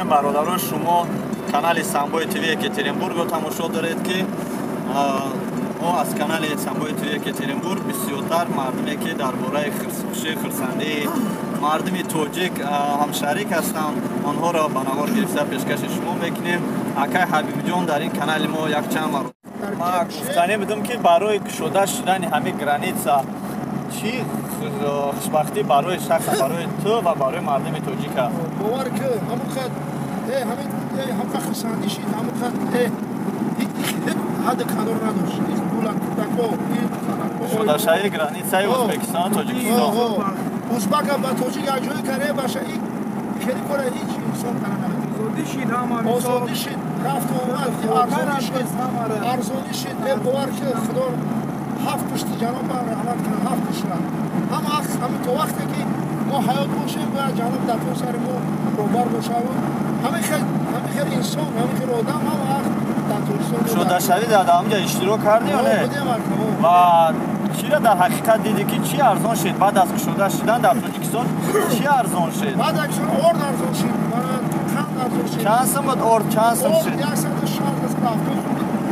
бошем бародаро, шумо канали Самбой ТВ Екатеринбургро тамошо доред ки мо аз канали Самбой ТВ Екатеринбург бисёртар мардуме ки дар бораи хирсухушӣ хирсандии мардуми тоҷик ҳамшарик ҳастанд, онҳоро ба навор гирифта пешкаши шумо мекунем. Акай Ҳабибиҷон дар ин канали мо якчанд маротиба ман гуфтанӣ будам ки барои кушода шудани ҳамин граница чӣ хушбахтӣ барои шахса, барои ту ва барои мардуми тоҷик аст? бовар ки ҳамонқад ҳамқа хирсандӣ шид, ҳамонқад ҳадди қадор надошт. Шудашавии границаи Ӯзбекистон Тоҷикистон. ӯзбака ба тоҷик як ҷое каре баша ин хеле кора ҳеҷ инсон кара навад. Озодӣ шид, рафту омад, арзонӣ шид. Бовар ки худо ҳафт пушти ҷаноб раҳмат кунад, ҳафт пуштра. Ҳамин то вақте ки мо ҳаёт бошем ва ҷаноб дар то сари мо робар бошавад. ҳамин хел инсон, ҳамин хел одам ҳама вақт дар Тоҷикистон буда. Шудашавӣ дар ҳамҷа иштирок кардӣ ё не? Ва чиро дар ҳақиқат дидӣ ки чӣ арзон шид баъд аз кушода шудан дар Тоҷикистон? Чӣ арзон шид? Баъд аз кушода орд арзон шид, қанд арзон шид. Чанд сум буд орд, чанд сум шид?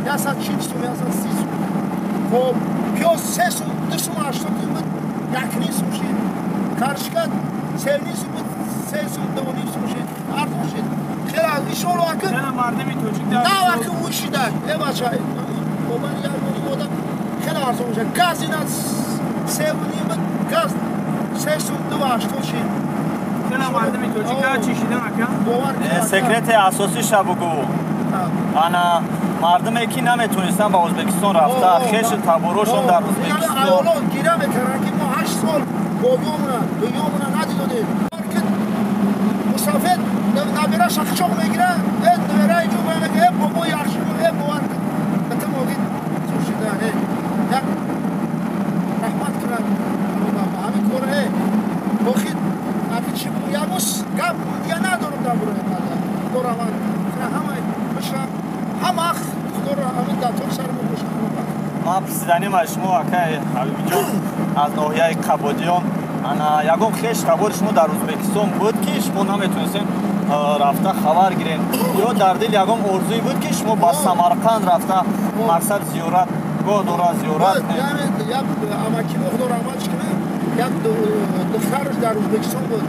160 сум, 140 сум. Хоб пиёз 3 сум, 2 сум 80 сум буд, 1 сум шид. Каршка 3 сум буд, 3 сум 2 сум шид. Арзон шид. Хеле аз ишоро акид. Хеле мардуми тоҷик дар. На вақти ушида. Бача, бобан ярмони одам хеле арзон шид. Газ ина 3 буд, газ 3 сум 280 шид. Хеле мардуми тоҷик дар чӣ шидан ака? Бовар ки Секрети асосиша бугу. Ана мардуме ки наметонистан ба Ӯзбекистон рафта, хеши таборошон дар Ӯзбекистон. Аёлон гира мекарданд ки мо 8 сол бобиёмона, дуюмона надидодем. Мусафед набираша қичоқ мегира, набираи ҷо мегира, бобо яхши, бовар батамогид сушида, як раҳмат кунад ҳамин кор охир аки чи ягос гап я надорам дар бораи мадад. Дораман ҳамаи баша ҳама худоро ҳамин дар то сари мо боша. Ман пурсиданим аз шумо акай Ҳабибиҷон аз ноҳияи Қабодиён ягон хеш табори шумо дар Ӯзбекистон буд ки шумо наметонистед рафта хабар гиред ё дар дил ягон орзуи буд ки шумо ба Самарқанд рафта мақсад зиёрат гоҳ дора зиёрат як амакимо худо раҳматш кунад, як духтараш дар Ӯзбекистон буд.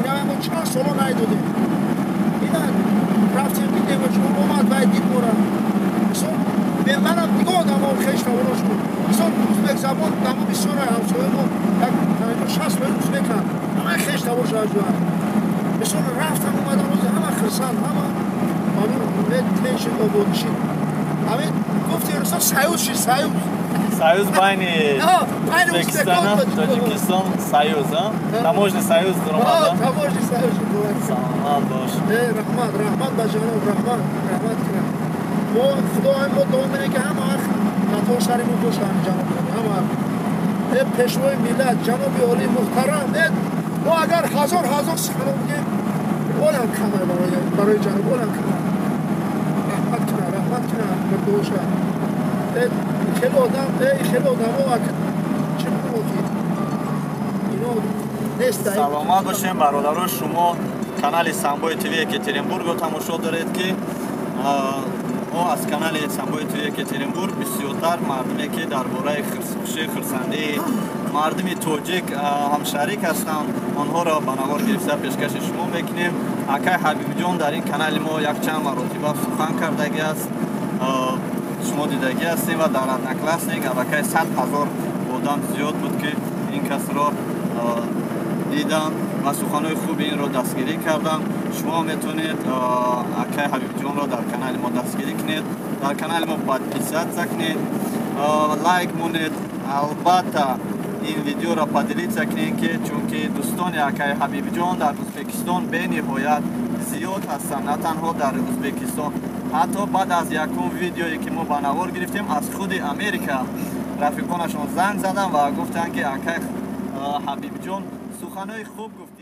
Ина мо чанд соло надидодем. Ина рафтем дидем чун омад вай дид мора. Манам нигоҳ дамо хеш тавонош буд. Мисол ӯзбек забон дамо бисёра ҳамсояи мо як 60 мил ӯзбеканд. ҳамаи хеш тавош аҷоянд. Мисол рафтам омадам ӯзи ҳама хирсанд, ҳама ҳамин тенши ободӣ шид. Ҳамин гуфти рӯза саюз шид, саюз. Саюз байни Ӯзбекистон, Тоҷикистон, саюз, таможни саюз омада. Таможни саюз шид. Саломат бош. Раҳмат ба ҷаноб, раҳмат кунад. мо худои мо дуо менем ки ҳама вақт дар сари мо бошанд ҷаноб, ҳама пешвои миллат ҷаноби олӣ муҳтарам. мо агар ҳазор сухано бигем онам кама барои ҷаноб, онам кама. Раҳмат кунад бирдоша. хеле одамо чӣ бигӯки ино нест. Саломат бошем бародаро, шумо канали Самбой ТВ Екатеринбургро тамошо доред ки мо аз канали Самбой ТВ Екатеринбург бисёртар мардуме ки дар бораи хирсухушӣ хирсандии мардуми тоҷик ҳамшарик ҳастанд, онҳоро ба навор гирифта пешкаши шумо мекунем. Акай Ҳабибиҷон дар ин канали мо якчанд маротиба сухан кардагӣ аст, шумо дидагӣ ҳастем ва дар одноклассник аллакай 100 000 одам зиёд буд ки ин касро диданд ва суханои хуби инро дастгирӣ карданд. шумо метавонед Акай Ҳабибиҷонро дар канали мо дастгирӣ кунед, дар канали мо подписатсия кунед, лайк монед. Албатта ин видеоро поделитсия кунед ки чунки дӯстони Акай Ҳабибиҷон дар Ӯзбекистон бениҳоят зиёд ҳастанд, на танҳо дар Ӯзбекистон. ҳатто баъд аз якум видеое ки мо ба навор гирифтем аз худи Америка рафиқонашон занг заданд ва гуфтанд ки Акай Ҳабибиҷон суханои хуб гуфт.